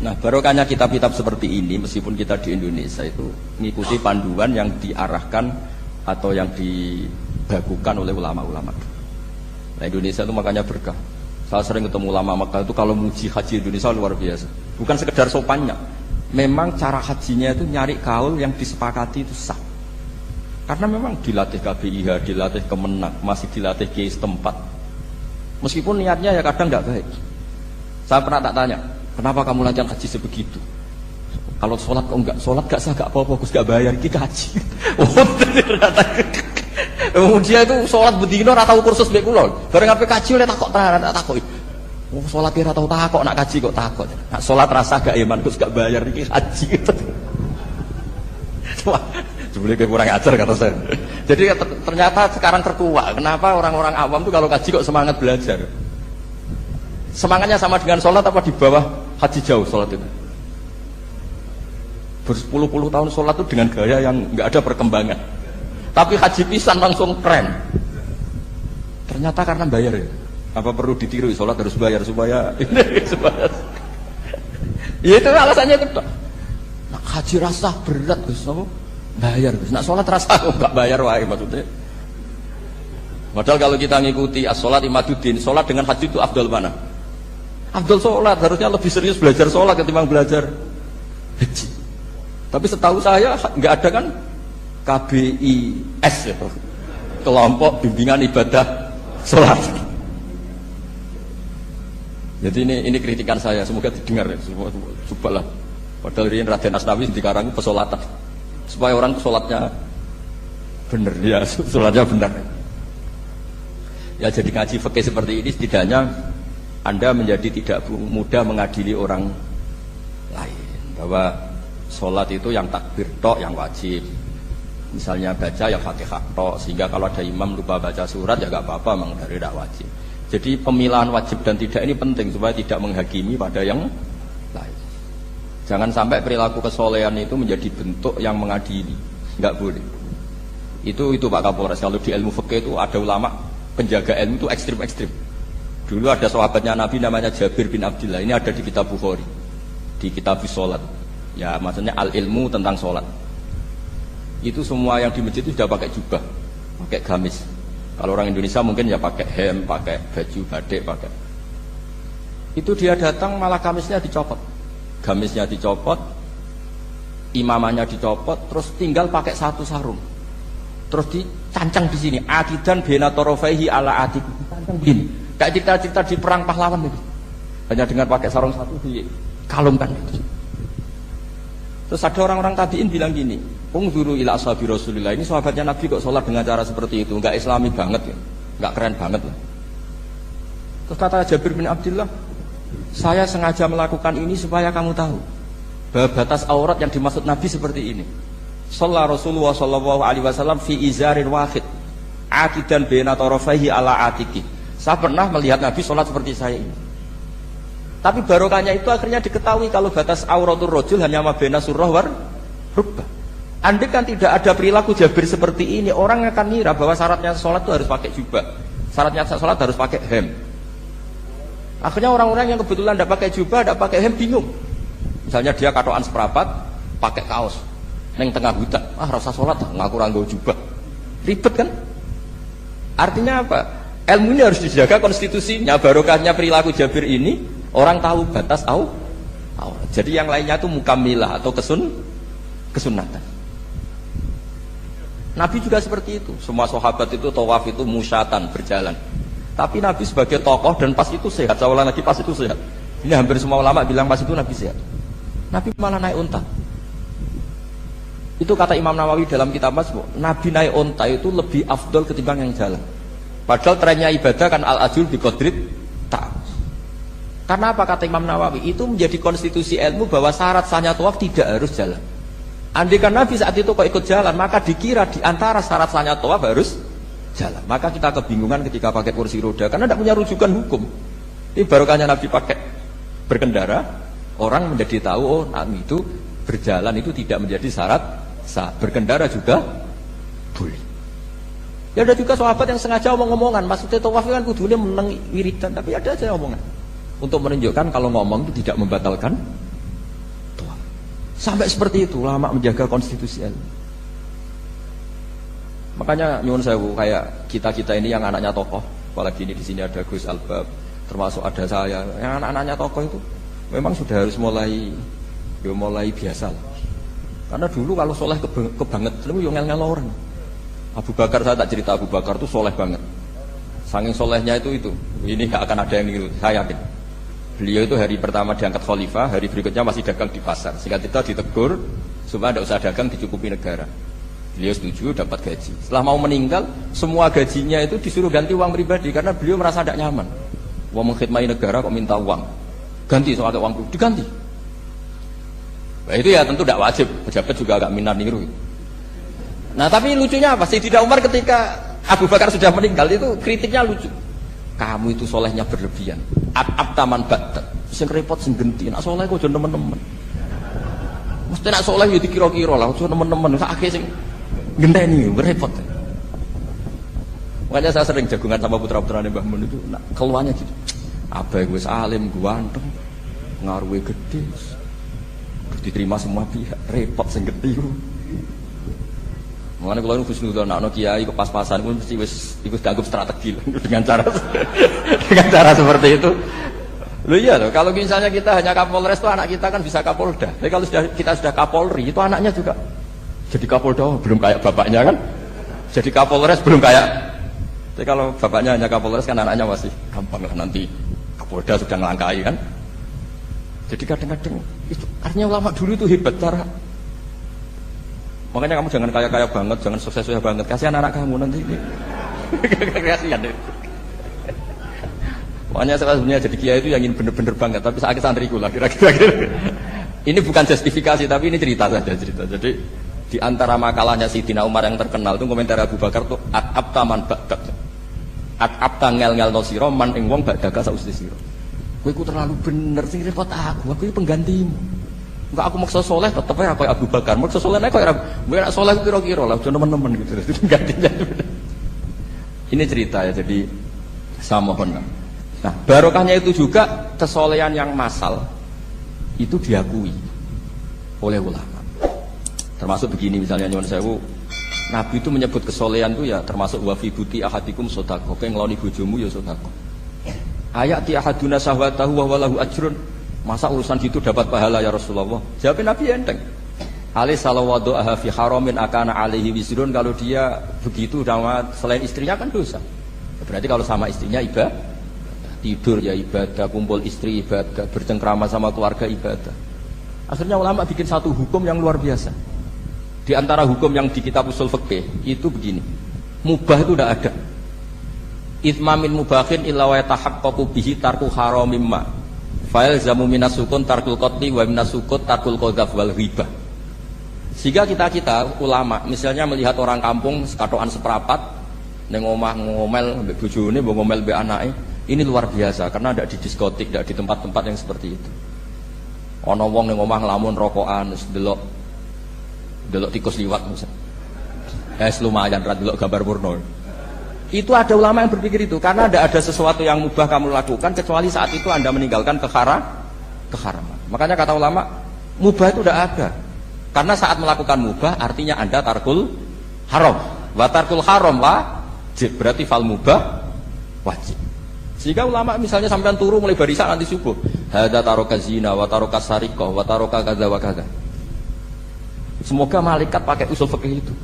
Nah, barokahnya kitab-kitab seperti ini meskipun kita di Indonesia itu mengikuti panduan yang diarahkan atau yang dibagukan oleh ulama-ulama. Nah, Indonesia itu makanya berkah. Saya sering ketemu ulama Mekah itu kalau muji haji Indonesia luar biasa. Bukan sekedar sopannya. Memang cara hajinya itu nyari kaul yang disepakati itu sah. Karena memang dilatih KBIH, dilatih Kemenak, masih dilatih kiai setempat. Meskipun niatnya ya kadang nggak baik. Saya pernah tak tanya, kenapa kamu latihan haji sebegitu? Kalau sholat kok enggak, sholat gak sah gak apa-apa, Gus gak bayar, ini haji. Oh, ternyata. Dia itu sholat bedino ratau kursus baik kulon. Bareng apa kaji oleh takok tenan, tak takok. Oh, sholat dia ratau takok, nak kaji kok takok. Nak sholat rasa gak iman, Gus gak bayar, ini haji. Wah, sebenarnya kurang ajar kata saya. Jadi ternyata sekarang terkuak. Kenapa orang-orang awam tuh kalau kaji kok semangat belajar? Semangatnya sama dengan sholat apa di bawah haji jauh sholat itu? Berpuluh-puluh tahun sholat itu dengan gaya yang nggak ada perkembangan. Tapi haji pisan langsung keren. Ternyata karena bayar ya. Apa perlu ditiru sholat harus bayar supaya ini supaya. Ya itu alasannya itu. Nak haji rasa berat Gus, apa? Bayar Gus. Nak sholat rasa kok nggak bayar wae maksudnya. Padahal kalau kita ngikuti as-sholat imaduddin, sholat dengan haji itu afdal mana? Afdal sholat, harusnya lebih serius belajar sholat ketimbang belajar haji. Tapi setahu saya nggak ada kan KBIS itu, kelompok bimbingan ibadah sholat. Jadi ini kritikan saya, semoga didengar ya, cobalah. Padahal ini Raden Asnawi dikarang pesolatan supaya orang sholatnya benar ya, sholatnya benar. Ya jadi ngaji fikih seperti ini setidaknya Anda menjadi tidak mudah mengadili orang lain bahwa sholat itu yang takbir tok yang wajib. Misalnya baca ya Fatihah tok, sehingga kalau ada imam lupa baca surat ya gak apa-apa, memang dari tidak wajib. Jadi pemilahan wajib dan tidak ini penting supaya tidak menghakimi pada yang lain. Jangan sampai perilaku kesolehan itu menjadi bentuk yang mengadili, nggak boleh. Itu Pak Kapolres, kalau di ilmu fikih itu ada ulama penjaga ilmu itu ekstrim-ekstrim. Dulu ada sahabatnya Nabi namanya Jabir bin Abdillah, ini ada di kitab Bukhari, di kitab sholat. Ya maksudnya al-ilmu tentang sholat. Itu semua yang di masjid itu sudah pakai jubah, pakai gamis. Kalau orang Indonesia mungkin ya pakai hem, pakai baju batik, pakai. Itu dia datang malah gamisnya dicopot, gamisnya dicopot, imamannya dicopot, terus tinggal pakai satu sarung. Terus dicancang di sini, akidan benatorofaihi ala adik, dicancang begini. Kayak cerita-cerita di perang pahlawan itu. Hanya dengan pakai sarung satu dikalungkan itu. Terus ada orang-orang tabiin bilang gini, "Ungzuru ila ashabi Rasulillah." Ini sahabatnya Nabi kok sholat dengan cara seperti itu, enggak islami banget ya. Enggak keren banget lah. Terus kata Jabir bin Abdillah, "Saya sengaja melakukan ini supaya kamu tahu bahwa batas aurat yang dimaksud Nabi seperti ini. Shalla Rasulullah sallallahu alaihi wasallam fi izarin wahid, akidan baina tarafaihi ala atiki." Saya pernah melihat Nabi sholat seperti saya ini. Tapi barokahnya itu akhirnya diketahui kalau batas auratul rajul hanya mabena surah war rukbah. Andai kan tidak ada perilaku Jabir seperti ini, orang akan ngira bahwa syaratnya sholat itu harus pakai jubah, syaratnya sholat harus pakai hem. Akhirnya orang-orang yang kebetulan tidak pakai jubah, tidak pakai hem bingung. Misalnya dia katoan seperapat, pakai kaos, neng tengah hutan, rasa sholat, ngaku ranggo jubah, ribet kan? Artinya apa? Ilmu ini harus dijaga konstitusinya, barokahnya perilaku Jabir ini, orang tahu batas aurat. Jadi yang lainnya itu mukamilah atau kesunatan. Nabi juga seperti itu. Semua sahabat itu tawaf itu musyatan, berjalan. Tapi Nabi sebagai tokoh dan pas itu sehat. Saya ulang lagi, pas itu sehat. Ini hampir semua ulama bilang pas itu Nabi sehat. Nabi malah naik unta. Itu kata Imam Nawawi dalam kitab Masmur, Nabi naik unta itu lebih afdol ketimbang yang jalan. Padahal trennya ibadah kan al-ajul bi qadrit tak. Karena apa kata Imam Nawawi? Itu menjadi konstitusi ilmu bahwa syarat sahnya tawaf tidak harus jalan. Andai kan Nabi saat itu kok ikut jalan, maka dikira di antara syarat sahnya tawaf harus jalan. Maka kita kebingungan ketika pakai kursi roda karena tidak punya rujukan hukum. Ini barokahnya Nabi pakai berkendara, orang menjadi tahu oh Nabi itu berjalan itu tidak menjadi syarat sah. Berkendara juga boleh. Ya ada juga sahabat yang sengaja omong-omongan, maksudnya tawaf kan kudunya menang wiridan, tapi ada aja omongan untuk menunjukkan kalau ngomong itu tidak membatalkan tawaf. Sampai seperti itu lama menjaga konstitusi ilmu. Makanya nyuwun sewu kayak kita ini yang anaknya tokoh, apalagi ini di sini ada Gus Albab, termasuk ada saya, yang anak-anaknya tokoh itu memang sudah harus mulai biasa lah. Karena dulu kalau soleh kebanget, itu yang ngel-ngel orang. Abu Bakar, saya tak cerita Abu Bakar itu soleh banget. Saking solehnya itu ini gak akan ada yang niru, saya yakin. Beliau itu hari pertama diangkat khalifah, hari berikutnya masih dagang di pasar. Sehingga kita ditegur supaya tidak usah dagang, dicukupi negara. Beliau setuju, dapat gaji. Setelah mau meninggal, semua gajinya itu disuruh ganti uang pribadi karena beliau merasa tidak nyaman. Uang mengkhidmati negara kok minta uang, ganti soalnya uang pribadi diganti. Nah, itu ya tentu tidak wajib, pejabat juga agak minat niru. Nah tapi lucunya apa? Sayyidina Umar ketika Abu Bakar sudah meninggal itu kritiknya lucu. Kamu itu solehnya berlebihan. Taman batat. Sing repot sing genti. Nak soleh kok jangan teman-teman. Mesti nak soleh ya dikira-kira lah. Jangan teman-teman. Sakit sing genteni repot. Makanya saya sering jagungan sama putra-putrane Mbah Mun itu. Nak keluarnya gitu. Abai gue alim, gue anteng, ngaruhnya gede. Terus diterima semua pihak. Repot sing genti. Mengenai kalau khusnudon anak kiai ke pas-pasan pun mesti ikut dianggap strategi dengan cara seperti itu. Loh iya loh, kalau misalnya kita hanya Kapolres itu anak kita kan bisa Kapolda. Tapi kalau kita sudah Kapolri itu anaknya juga jadi Kapolda, belum kayak bapaknya kan. Jadi Kapolres belum kayak. Tapi kalau bapaknya hanya Kapolres kan anaknya masih gampang lah nanti Kapolda sudah ngelangkai kan. Jadi kadang-kadang itu artinya ulama dulu itu hebat cara. Makanya kamu jangan kaya-kaya banget, jangan sukses-sukses banget. Kasihan anak kamu nanti ini. Kasihan deh. Makanya sebenarnya jadi kiai itu yang ingin bener-bener banget, tapi sakit santriku lah kira-kira. Ini bukan justifikasi, tapi ini cerita saja cerita. Jadi di antara makalahnya Sayyidina Umar yang terkenal itu komentar Abu Bakar tuh at-abta man ba'dak. At-abta ngel-ngel no sira man ing wong ba'daka sausti sira. Kowe iku terlalu bener sing repot aku iki penggantimu. Enggak aku maksa soleh tetep aja kayak Abu Bakar. Maksa soleh nek kayak gue nak soleh kira-kira lah teman-teman gitu. Gantinya. Ini cerita ya jadi saya mohon. Nah, barokahnya itu juga kesolehan yang massal itu diakui oleh ulama. Termasuk begini misalnya nyuwun sewu, Nabi itu menyebut kesolehan itu ya termasuk wa fi buti ahadikum sedekah. Kowe ngloni bojomu ya sedekah. Ayat ti ahaduna sahwatahu wa walahu ajrun. Masa urusan gitu dapat pahala ya Rasulullah? Jawabnya Nabi enteng. Ali salawatu aha fi haramin akana alaihi wisrun. Kalau dia begitu sama selain istrinya kan dosa. Berarti kalau sama istrinya ibadah, tidur ya ibadah, kumpul istri ibadah, bercengkrama sama keluarga ibadah. Akhirnya ulama bikin satu hukum yang luar biasa. Di antara hukum yang di kitab usul fikih itu begini. Mubah itu tidak ada. Itsmamin mubahin illa wa yatahaqqaqu bihi tarku haramim ma. Fa'il zamu minas sukun tarkul qatli wa minas sukut tarkul qadzaf wal ghibah. Sehingga kita ulama misalnya melihat orang kampung sekatokan seperapat ning omah ngomel mbek bojone, mbok ngomel mbek anake, ini luar biasa karena tidak di diskotik, tidak di tempat-tempat yang seperti itu. Ana wong ning omah nglamun rokokan terus delok tikus liwat misal. Lumayan ra delok gambar porno. Itu ada ulama yang berpikir itu karena tidak ada sesuatu yang mubah kamu lakukan kecuali saat itu Anda meninggalkan keharaman. Makanya kata ulama mubah itu tidak ada karena saat melakukan mubah artinya Anda tarkul haram. Wa tarkul haram wajib, berarti fal mubah wajib. Sehingga ulama misalnya sampean turu mulai barisan nanti subuh, hadza taraka zina wa taraka sariqah wa taraka kadza wa kadza. Semoga malaikat pakai usul fikih itu.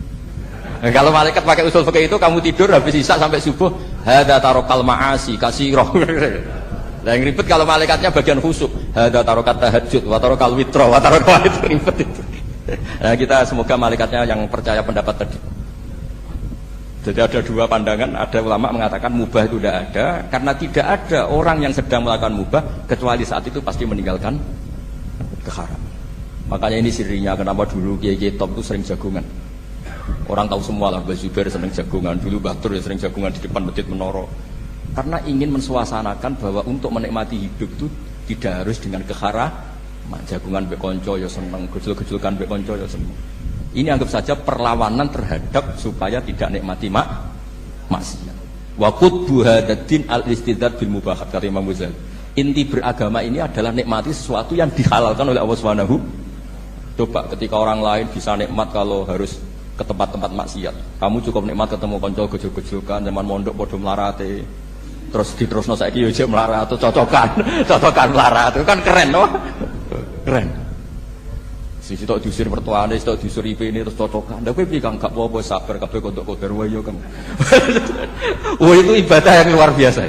Nah, kalau malaikat pakai usul fikih itu kamu tidur habis isya sampai subuh hadza tarakal ma'asi kasirah. Lah yang ribet kalau malaikatnya bagian khusuk. Hadza tarakat tahajud wa tarakal witra wa tarakal itu ribet itu. Nah, kita semoga malaikatnya yang percaya pendapat tadi. Jadi ada dua pandangan, ada ulama mengatakan mubah itu tidak ada karena tidak ada orang yang sedang melakukan mubah kecuali saat itu pasti meninggalkan keharaman. Makanya ini sirinya kenapa dulu kiai-kiai top itu sering jagungan. Orang tahu semua lah, Mbah Zubair seneng jagungan, dulu Mbah Tur ya sering jagungan di depan Masjid Menara. Karena ingin mensuasanakan bahwa untuk menikmati hidup itu tidak harus dengan keharaman. Jagungan mbek kanca ya seneng, gejol-gejolkan mbek kanca ya seneng. Ini anggap saja perlawanan terhadap supaya tidak nikmati maksiat. Wa qutbu hadaddin al-istidad bil mubahat, kata Imam Ghazali. Inti beragama ini adalah nikmati sesuatu yang dihalalkan oleh Allah Subhanahu. Coba ketika orang lain bisa nikmat kalau harus ke tempat-tempat maksiat, kamu cukup nikmat ketemu konco gejol-gejolkan zaman mondok podo melarate, terus diterusno saiki yo jek melarat atau cocokan melarat itu kan keren loh, keren. Sisi tok diusir mertuane, tok diusir IP ini terus cocokan. Ndak kowe piye Kang, gak apa-apa sabar kabeh kodok kodar wae yo Kang. Wah itu ibadah yang luar biasa.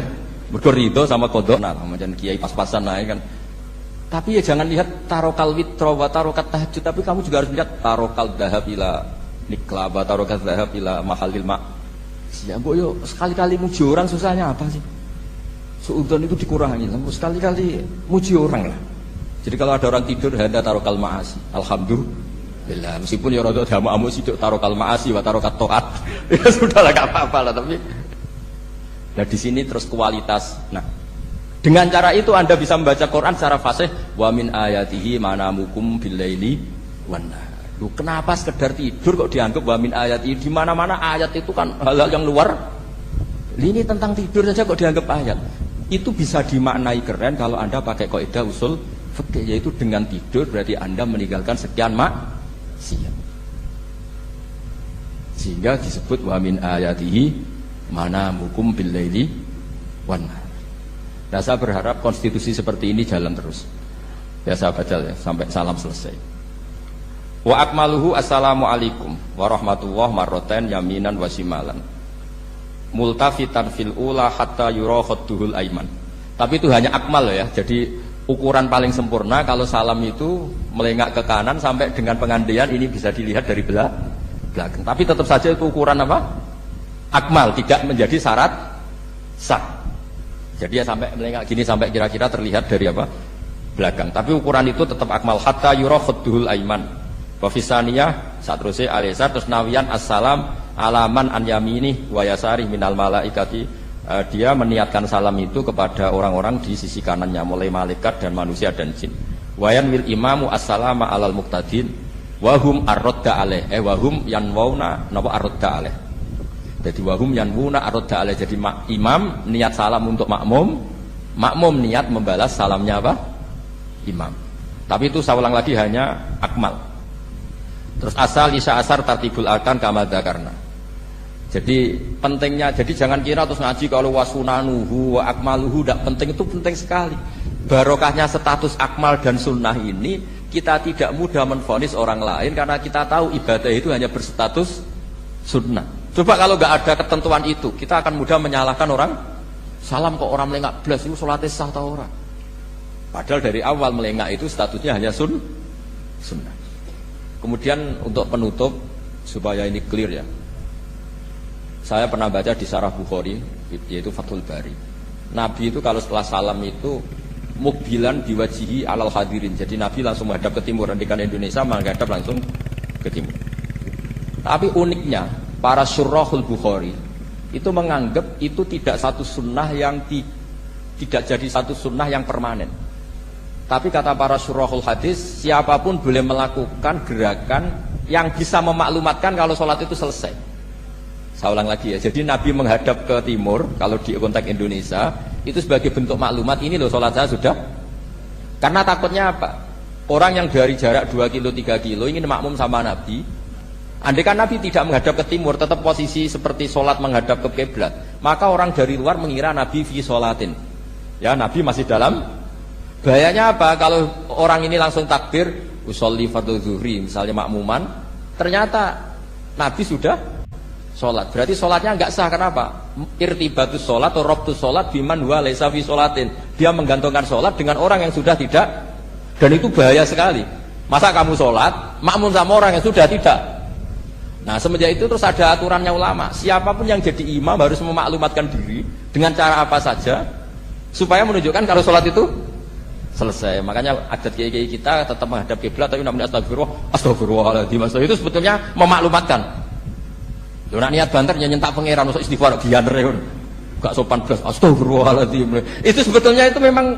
Mergo ridho sama kodok nah macam kiai pas-pasan naik kan. Tapi ya jangan lihat tarokal witro wa tarokat tahajud, tapi kamu juga harus lihat tarokal dahab ila nikla wa tarokat dahab ila mahalil mak. Ya mbok yo sekali-kali muji orang susahnya apa sih? Suudzon itu dikurangi, sekali-kali muji orang lah. Jadi kalau ada orang tidur handa tarokal maasi, alhamdulillah. Meskipun ya rada damu sidik tarokal maasi wa tarokat taat. Ya sudah lah gak apa-apa lah tapi. Nah di sini terus kualitas. Nah, dengan cara itu Anda bisa membaca Quran secara fasih. Wa min ayatihi manamukum billaili wan nahar. Kenapa sekedar tidur kok dianggap wa min ayatihi? Di mana-mana ayat itu kan hal-hal yang luar. Ini tentang tidur saja kok dianggap ayat. Itu bisa dimaknai keren kalau Anda pakai kaidah usul fikih, yaitu dengan tidur berarti Anda meninggalkan sekian maksiat. Sehingga disebut wa min ayatihi manamukum billaili wan nahar. Nah, saya berharap konstitusi seperti ini jalan terus. Ya saya baca ya sampai salam selesai. Wa akmaluhu assalamualaikum warahmatullahi marroten yaminan wasimalan. Multafitan fil ula hatta yura khadduhul aiman. Tapi itu hanya akmal ya. Jadi ukuran paling sempurna kalau salam itu melengak ke kanan sampai dengan pengandian ini bisa dilihat dari belakang. Tapi tetap saja itu ukuran apa? Akmal, tidak menjadi syarat sah. Jadi ya sampai melengak gini sampai kira-kira terlihat dari apa? Belakang. Tapi ukuran itu tetap akmal hatta yura khadduhul aiman. Wa fisaniyah satruse alisa terus nawiyan assalam alaman an yamini wa yasari minal malaikati. Dia meniatkan salam itu kepada orang-orang di sisi kanannya mulai malaikat dan manusia dan jin. Wayan wil imamu assalama alal muqtadin wa hum arradda alaih wa hum yanwauna napa arradda alaih. Jadi wahum yanwuna arradda alaih. Jadi imam niat salam untuk makmum, makmum niat membalas salamnya apa? Imam. Tapi itu saya ulang lagi hanya akmal. Terus asal isya asar tartibul arkan kama dzakarna. Jadi pentingnya, jadi jangan kira terus ngaji kalau wasunanuhu wa akmaluhu tidak penting, itu penting sekali. Barokahnya status akmal dan sunnah ini kita tidak mudah menvonis orang lain karena kita tahu ibadah itu hanya berstatus sunnah. Coba kalau nggak ada ketentuan itu, kita akan mudah menyalahkan orang. Salam kok orang melengak blas itu sholatnya sah atau orang? Padahal dari awal melengak itu statusnya hanya sunnah. Kemudian untuk penutup supaya ini clear ya, saya pernah baca di Syarah Bukhari yaitu Fathul Bari. Nabi itu kalau setelah salam itu mukbilan biwajihi alal hadirin. Jadi Nabi langsung menghadap ke timur, nantikan Indonesia menghadap langsung ke timur. Tapi uniknya para syurahul Bukhari itu menganggap itu tidak satu sunnah yang tidak jadi satu sunnah yang permanen. Tapi kata para syurahul hadis, siapapun boleh melakukan gerakan yang bisa memaklumatkan kalau sholat itu selesai. Saya ulang lagi ya, jadi Nabi menghadap ke timur kalau di konteks Indonesia itu sebagai bentuk maklumat, ini loh sholat saya sudah. Karena takutnya apa? Orang yang dari jarak 2 kilo 3 kilo ingin makmum sama Nabi. Andai kan Nabi tidak menghadap ke timur, tetap posisi seperti sholat menghadap ke kiblat, maka orang dari luar mengira Nabi fi sholatin. Ya, Nabi masih dalam. Bahayanya apa? Kalau orang ini langsung takbir, usolli fardhu zuhri, misalnya makmuman, ternyata Nabi sudah sholat. Berarti sholatnya enggak sah. Kenapa? Irtibatus sholat atau robtus sholat biman huwa laisa fi sholatin. Dia menggantungkan sholat dengan orang yang sudah tidak, dan itu bahaya sekali. Masa kamu sholat, makmum sama orang yang sudah tidak. Nah semenjak itu terus ada aturannya ulama, siapapun yang jadi imam harus memaklumatkan diri dengan cara apa saja supaya menunjukkan kalau sholat itu selesai. Makanya adat kiai-kiai kita tetap menghadap kiblat tapi namanya astagfirullahaladzim. Itu sebetulnya memaklumatkan Lho nek niat banter nyentak pangeran usah istighfar gianer ngono. Gak sopan blas. Astagfirullahaladzim. Itu sebetulnya itu memang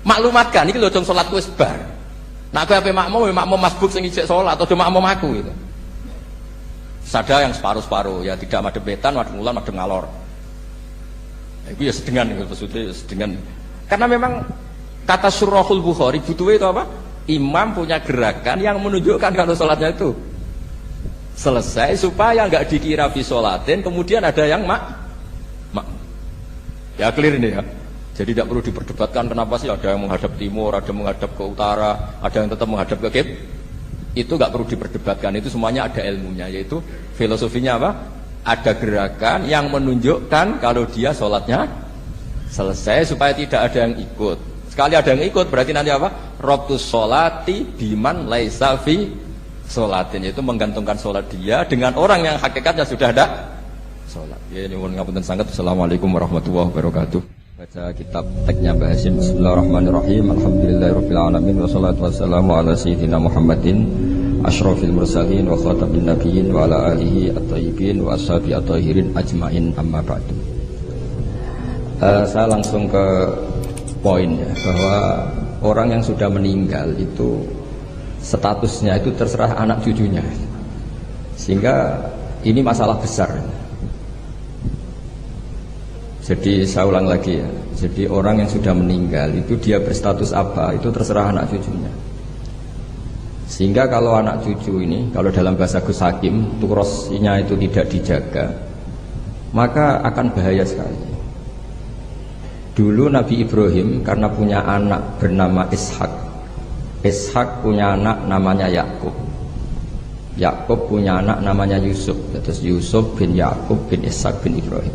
maklumatkan iki lho jong salat wis bar. Nek kowe ape makmum masbuk sing ijek salat atau makmum aku gitu. Sada yang separuh-separuh ya tidak madhep wetan, madhep kulon, madhep ngalor. Itu ya sedengan maksudnya sedengan. Karena memang kata Surahul Bukhari butuh itu apa? Imam punya gerakan yang menunjukkan kalau sholatnya itu selesai supaya nggak dikira fi sholatin kemudian ada yang ya clear ini ya. Jadi tidak perlu diperdebatkan kenapa sih ada yang menghadap timur, ada yang menghadap ke utara, ada yang tetap menghadap ke kiblat. Itu nggak perlu diperdebatkan, itu semuanya ada ilmunya, yaitu filosofinya apa? Ada gerakan yang menunjukkan kalau dia sholatnya selesai supaya tidak ada yang ikut. Sekali ada yang ikut berarti nanti apa? Robtus sholati biman laisa fi sholatin, yaitu menggantungkan sholat dia dengan orang yang hakikatnya sudah ada sholat. Ya ini mohon ngapunten sangat. Assalamualaikum warahmatullahi wabarakatuh. Baca kitab teksnya Mbah Hasyim. Bismillahirrahmanirrahim. Alhamdulillahirabbil alamin wassalatu wassalamu ala sayyidina Muhammadin asyrafil mursalin wa khatamin nabiyyin wa ala alihi at-thayyibin wa ashabi at-tahirin ajmain amma ba'du. Saya langsung ke poin ya, bahwa orang yang sudah meninggal itu statusnya itu terserah anak cucunya. Sehingga ini masalah besar. Jadi saya ulang lagi ya. Jadi orang yang sudah meninggal itu dia berstatus apa itu terserah anak cucunya. Sehingga kalau anak cucu ini, kalau dalam bahasa Gus Hakim, turosnya itu tidak dijaga, maka akan bahaya sekali. Dulu Nabi Ibrahim karena punya anak bernama Ishak, Ishak punya anak namanya Yakub, Yakub punya anak namanya Yusuf, terus Yusuf bin Yakub bin Ishak bin Ibrahim.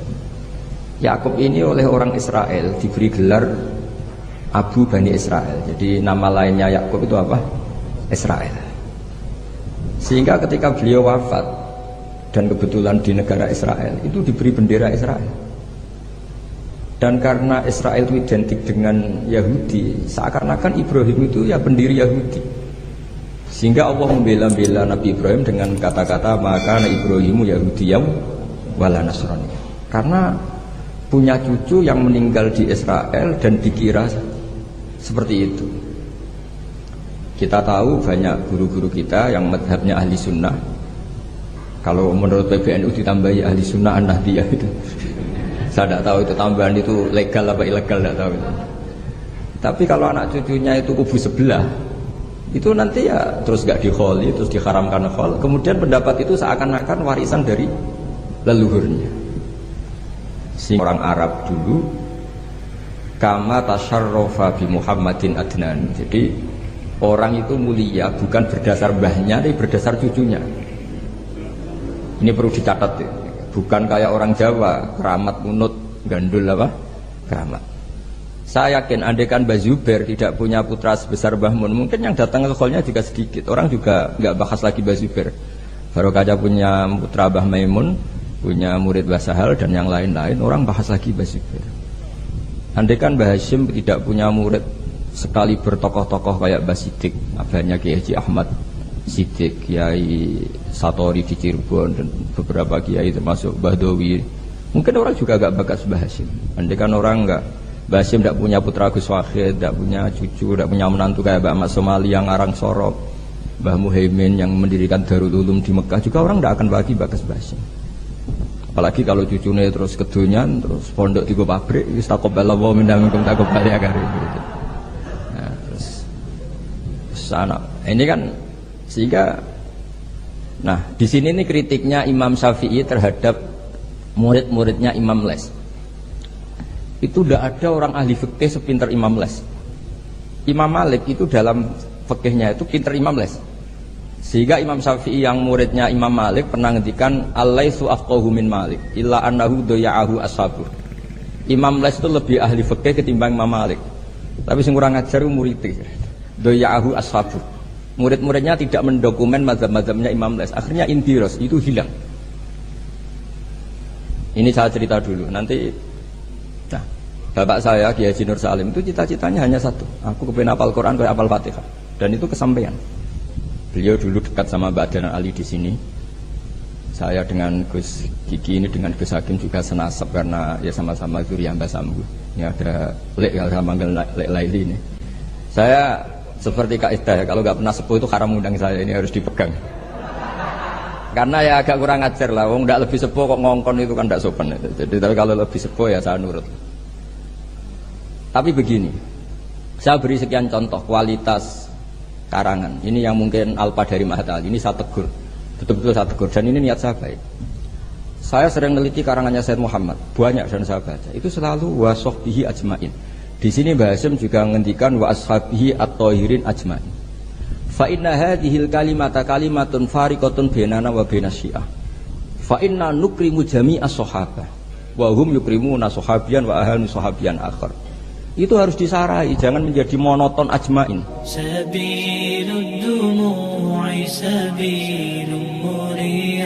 Yakub ini oleh orang Israel diberi gelar Abu Bani Israel. Jadi nama lainnya Yakub itu apa? Israel. Sehingga ketika beliau wafat dan kebetulan di negara Israel itu diberi bendera Israel. Dan karena Israel itu identik dengan Yahudi, seakan-akan Ibrahim itu ya pendiri Yahudi. Sehingga Allah membela-bela Nabi Ibrahim dengan kata-kata maka Ibrahimu Yahudiyam wala Nasrani. Karena punya cucu yang meninggal di Israel dan dikira seperti itu. Kita tahu banyak guru-guru kita yang madhabnya ahli sunnah. Kalau menurut PBNU ditambahi ahli sunnah an-nahdiyah itu. Saya tidak tahu itu tambahan itu legal apa ilegal, tidak tahu. Tapi kalau anak cucunya itu kubu sebelah, itu nanti ya terus gak dikholi, terus diharamkan khol. Kemudian pendapat itu seakan-akan warisan dari leluhurnya. Orang Arab dulu kama tasyarrafa bi Muhammadin adnan. Jadi orang itu mulia bukan berdasar mbahnya tapi berdasar cucunya. Ini perlu dicatat ya. Bukan kayak orang Jawa keramat munut gandul apa? Keramat. Saya yakin andaikan Mbah Zubair tidak punya putra sebesar Mbah Mun, mungkin yang datang ke kholnya juga sedikit. Orang juga nggak bahas lagi Mbah Zubair. Baru kaca punya putra Mbah Maimun, punya murid Mbah Sahal dan yang lain-lain, orang bahas lagi Mbah Zubair. Andaikan Mbah Hasyim tidak punya murid sekali bertokoh-tokoh kayak Mbah Siddiq, abahnya Kiai Haji Ahmad Siddiq, Kiai Satori di Cirebon dan beberapa kiai termasuk Mbah Dowi, mungkin orang juga agak bakas Mbah Hasyim. Andaikan orang enggak Mbah Hasyim tidak punya putra Gus Wahid, tidak punya cucu, tidak punya menantu kayak Mbah Ahmad Somali yang ngarang Sorok, Mbah Muhaimin yang mendirikan Darul Ulum di Mekah, juga orang tidak akan bagi bakas Mbah Hasyim. Apalagi kalau cucunya terus kedonyan, terus pondok di pabrik, istaqobbalallahu minna minkum taqabbal ya karim. Nah, terus sana ini kan sehingga nah di sini nih kritiknya Imam Syafi'i terhadap murid-muridnya Imam Les. Itu tidak ada orang ahli fikih sepintar Imam Les. Imam Malik itu dalam fikihnya itu pintar Imam Les. Sehingga Imam Syafi'i yang muridnya Imam Malik pernah ngendikan Al-Laitsu afqahu min Malik illa annahu daya'ahu ashabu. Imam Les itu lebih ahli fikih ketimbang Imam Malik. Tapi sing kurang ajar muridnya. Daya'ahu ashabu. Murid-muridnya tidak mendokumen mazhab-mazhabnya Imam Les. Akhirnya indiros itu hilang. Ini saya cerita dulu. Nanti nah, bapak saya Kiai Haji Nur Salim itu cita-citanya hanya satu. Aku kepengen hafal Quran kayak hafal Fatihah. Dan itu kesampaian. Beliau dulu dekat sama Mbak Adnan Ali di sini. Saya dengan Gus Kiki ini dengan Gus Hakim juga senasab karena ya sama-sama zuriyah Mbah Sambu. Ini ada Lek kalau saya manggil Lek Laili ini. Saya seperti kaidah ya, kalau nggak pernah sepuh itu haram undang saya, ini harus dipegang. Karena ya agak kurang ajar lah, wong nggak lebih sepuh kok ngongkon itu kan nggak sopan. Jadi tapi kalau lebih sepuh ya saya nurut. Tapi begini, saya beri sekian contoh kualitas karangan. Ini yang mungkin alpa dari Mahatali. Ini saya tegur. Betul-betul saya tegur, dan ini niat saya baik. Saya sering meneliti karangannya Sayyid Muhammad, banyak dan saya baca. Itu selalu wa sahbihi ajmain. Di sini Mbah Hasyim juga menghentikan wa ashabihi at-thahirin ajmain. Fa inna hadhil kalimata kalimatun fariqatun bainana wa bainas syiah. Fa inna nukrimu jami'as sahabah wa hum yukrimuna sahabiyan wa ahlu sahabiyan akhar. Itu harus disarai, jangan menjadi monoton ajmain. Sabilud dumu'i sabilun murih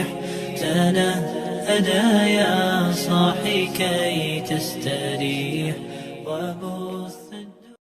tanahada ya sahi kay tastarih wa